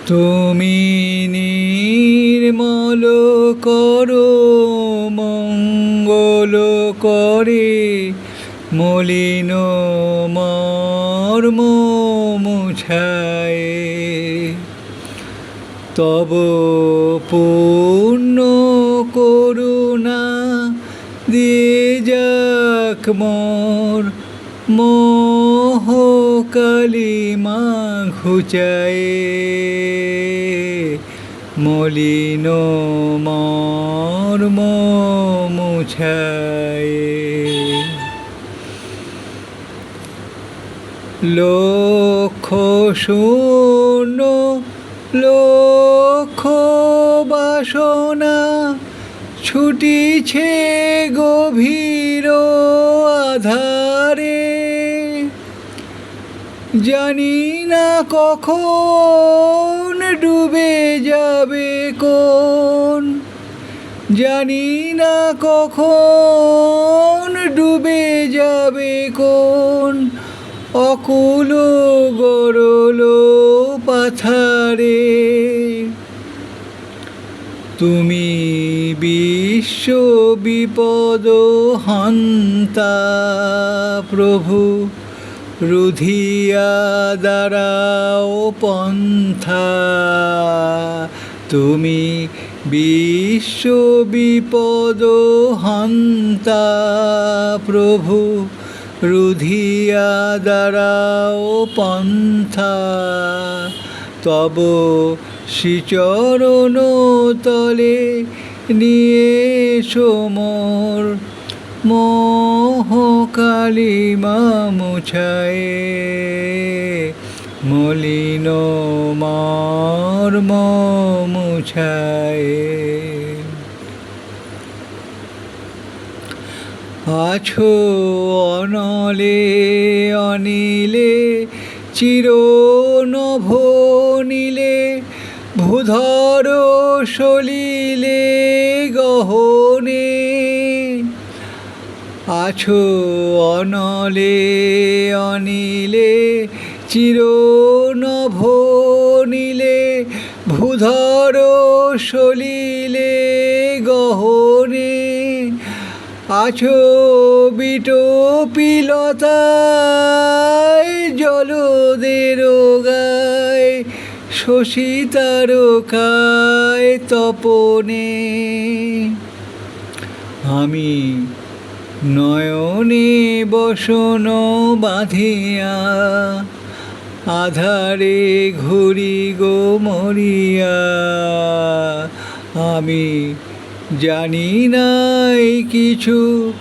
তুমি নির্মল করো মঙ্গল করে মলিন মর্ম মুছায়। তব পূর্ণ করুণা দিয়ে যাক মোর মোহ কালিমা ঘুচায়। মলিন মর্ম মুছায়। লক্ষ শূন্য লক্ষ বাসনা ছুটিছে গভীর আধারে। জানি না কখন ডুবে যাবে কোন, জানি না কখন ডুবে যাবে কোন অকুল গরল পাথারে। তুমি বিশ্ব বিপদ হান্তা প্রভু, রুধিয়া দাঁড়াও পন্থা। তুমি বিশ্ব বিপদ হান্তা প্রভু, রুধিয়া দাঁড়াও পন্থা। তব শ্রীচরণ তলে নিয়ে এসো মোর মোহ কালিমা মুছায়। মলিন মর্ম মুছায়। আছো অনলে অনিলে চির নভ নীলে, ভূধর সলিলে গহনে। আছো অনলে অনিলে চির নভ নীলে, ভূধর সলিলে গহনে। আছো বিটোপিলতায় জলদের গায়, শশী তারকায় তপনে। আমি নয়নে বসন বাঁধিয়া আধারে ঘুরি গো মরিয়া। আমি জানি নাই কিছু,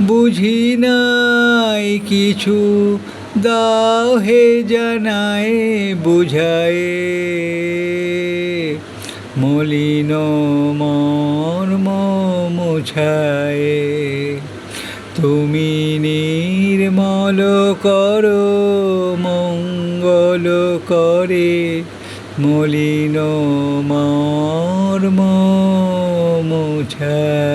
বুঝি নাই কিছু, দাও হে জানায় বুঝায়। মলিন মর্ম মুছায়। তুমি নির্মল করো মঙ্গল করে মলিন মর্ম মুছায়।